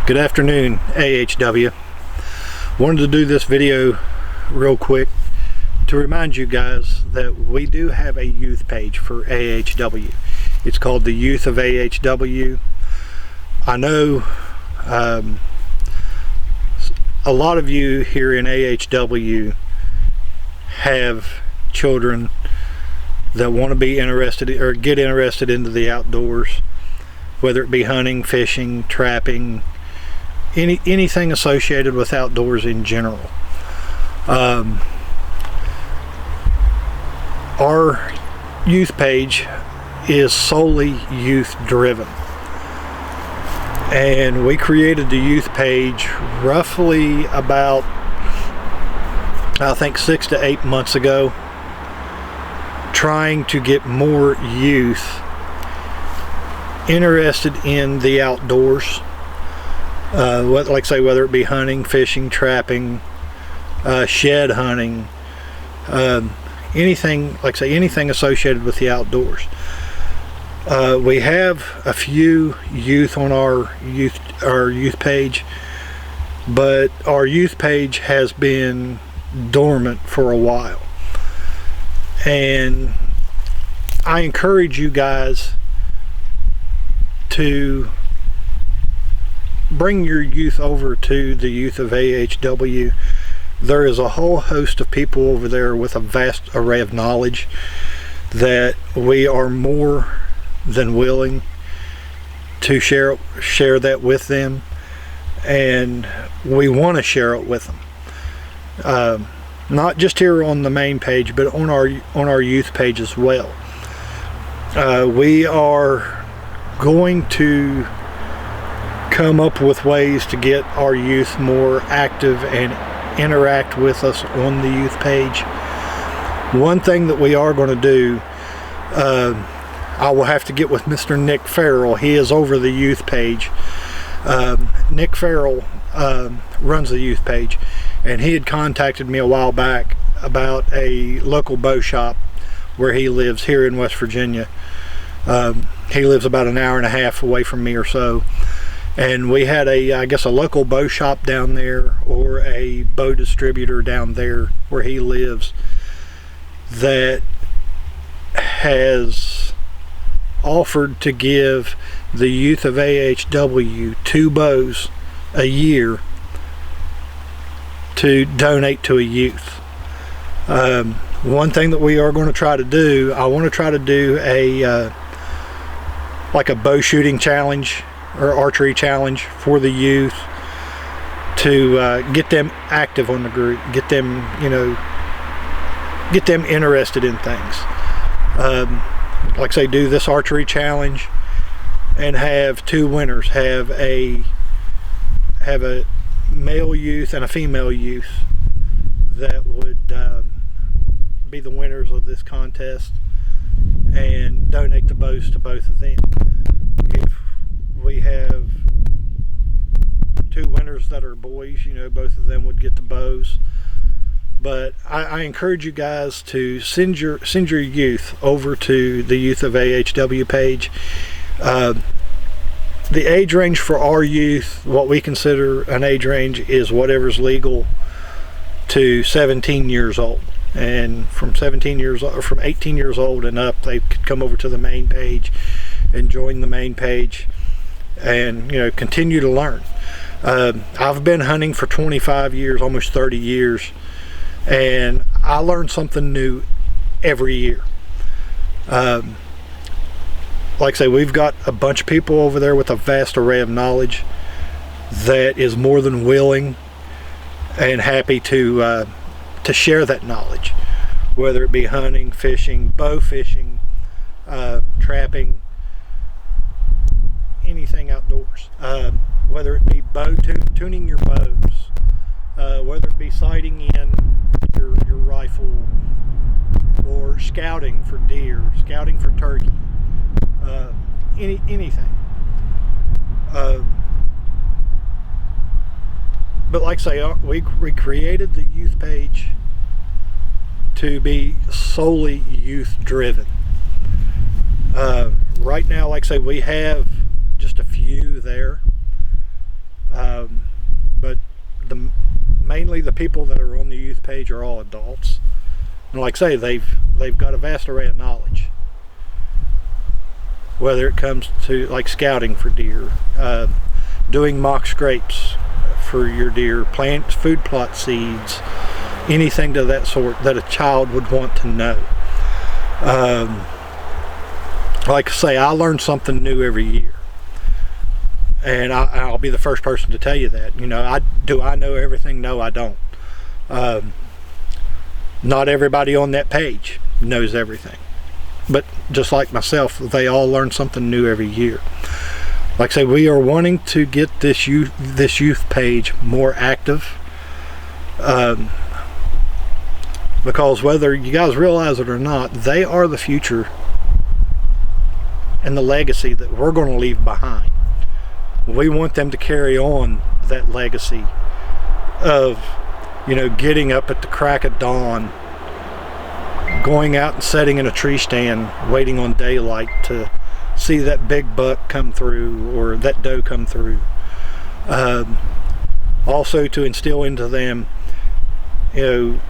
Good afternoon, AHW. Wanted to do this video real quick to remind you guys that we do have a youth page for AHW. It's called the Youth of AHW. I know a lot of you here in AHW have children that want to be interested or get interested into the outdoors, whether it be hunting, fishing, trapping, anything associated with outdoors in general. Our youth page is solely youth driven, and we created the youth page roughly about, I think, 6 to 8 months ago, trying to get more youth interested in the outdoors. Like say, whether it be hunting, fishing, trapping, shed hunting, anything, like say, anything associated with the outdoors. We have a few youth on our youth page, but our youth page has been dormant for a while, and I encourage you guys to bring your youth over to the Youth of AHW. There is a whole host of people over there with a vast array of knowledge that we are more than willing to share that with them, and we want to share it with them, not just here on the main page, but on our youth page as well. We are going to come up with ways to get our youth more active and interact with us on the youth page. One thing that we are going to do, I will have to get with Mr. Nick Farrell. He is over the youth page. Nick Farrell runs the youth page, and he had contacted me a while back about a local bow shop where he lives here in West Virginia. He lives about an hour and a half away from me or so, and we had I guess a local bow shop down there, or a bow distributor down there where he lives, that has offered to give the Youth of AHW 2 bows a year to donate to a youth. One thing that we are going to try to do, I want to try to do like a bow shooting challenge or archery challenge for the youth, to get them active on the group, get them interested in things. Like say, do this archery challenge and have 2 winners, have a male youth and a female youth that would be the winners of this contest, and donate the bows to both of them. If we have 2 winners that are boys, both of them would get the bows. But I encourage you guys to send your youth over to the Youth of AHW page. The age range for our youth, what we consider an age range, is whatever's legal to 17 years old. And from 18 years old and up, they could come over to the main page and join the main page and continue to learn. I've been hunting for 25 years, almost 30 years, and I learn something new every year. Like I say, we've got a bunch of people over there with a vast array of knowledge that is more than willing and happy to share that knowledge, whether it be hunting, fishing, bow fishing, trapping, anything outdoors, whether it be bow tuning your bows, whether it be sighting in your rifle, or scouting for deer, scouting for turkey, anything. But like I say, we created the youth page to be solely youth driven. Right now, like I say, we have just a few there. people that are on the youth page are all adults, and like I say, they've got a vast array of knowledge, whether it comes to like scouting for deer, doing mock scrapes for your deer, plant food plot seeds, anything to that sort that a child would want to know. Like I say, I learn something new every year, and I'll be the first person to tell you that. You know, I know everything? No, I don't. Not everybody on that page knows everything, but just like myself, they all learn something new every year. Like I say, we are wanting to get this youth page more active, because whether you guys realize it or not, they are the future and the legacy that we're going to leave behind. We want them to carry on that legacy of, you know, getting up at the crack of dawn, going out and sitting in a tree stand, waiting on daylight to see that big buck come through or that doe come through. Also to instill into them, you know,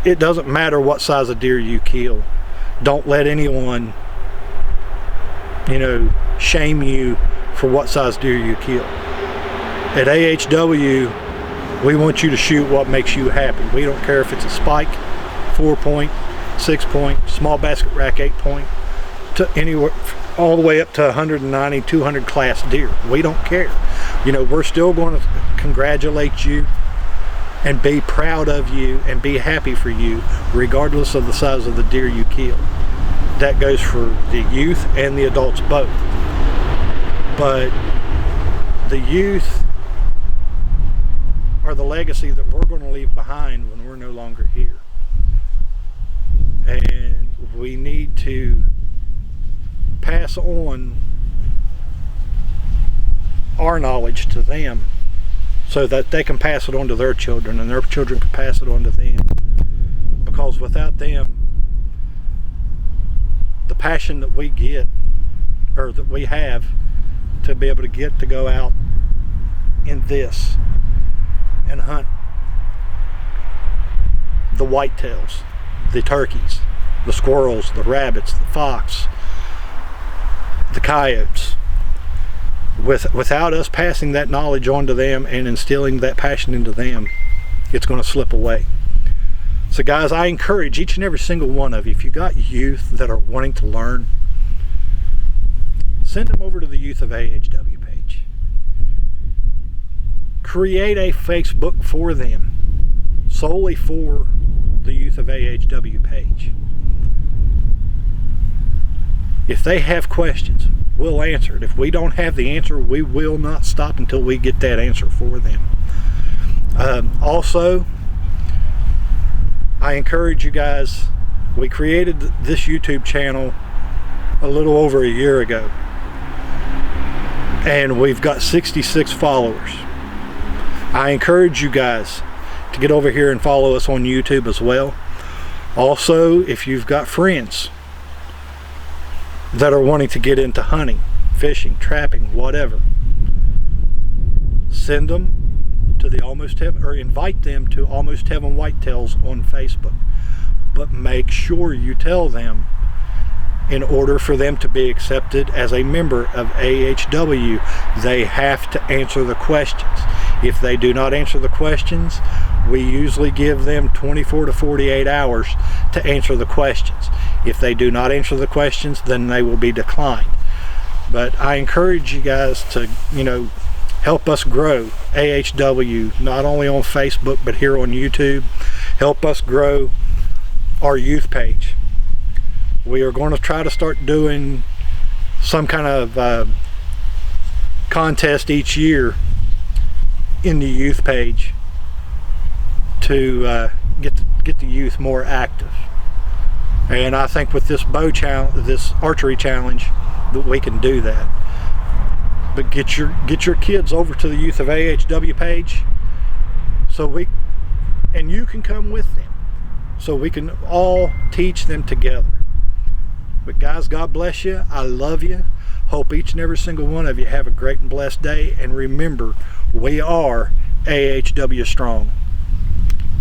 it doesn't matter what size of deer you kill. Don't let anyone, you know, shame you for what size deer you kill. At AHW, we want you to shoot what makes you happy. We don't care if it's a spike, 4-point, 6-point, small basket rack 8-point, to anywhere all the way up to 190, 200 class deer. We don't care. You know, we're still going to congratulate you and be proud of you and be happy for you regardless of the size of the deer you kill. That goes for the youth and the adults both. But the youth are the legacy that we're going to leave behind when we're no longer here. And we need to pass on our knowledge to them so that they can pass it on to their children and their children can pass it on to them. Because without them, the passion that we get, or that we have, to be able to get to go out in this and hunt the whitetails, the turkeys, the squirrels, the rabbits, the fox, the coyotes. Without us passing that knowledge on to them and instilling that passion into them, it's going to slip away. So guys, I encourage each and every single one of you, if you got youth that are wanting to learn, send them over to the Youth of AHW page. Create a Facebook for them, solely for the Youth of AHW page. If they have questions, we'll answer it. If we don't have the answer, we will not stop until we get that answer for them. Also, I encourage you guys, we created this YouTube channel a little over a year ago, and we've got 66 followers. I encourage you guys to get over here and follow us on YouTube as well. Also, if you've got friends that are wanting to get into hunting, fishing, trapping, whatever, send them to the Almost Heaven, or invite them to Almost Heaven Whitetails on Facebook. But make sure you tell them, in order for them to be accepted as a member of AHW, they have to answer the questions. If they do not answer the questions, we usually give them 24 to 48 hours to answer the questions. If they do not answer the questions, then they will be declined. But I encourage you guys to, you know, help us grow AHW, not only on Facebook, but here on YouTube. Help us grow our youth page. We are going to try to start doing some kind of contest each year in the youth page to get the youth more active. And I think with this this archery challenge, that we can do that. But get your kids over to the Youth of AHW page, and you can come with them, so we can all teach them together. But guys, God bless you. I love you. Hope each and every single one of you have a great and blessed day. And remember, we are AHW strong.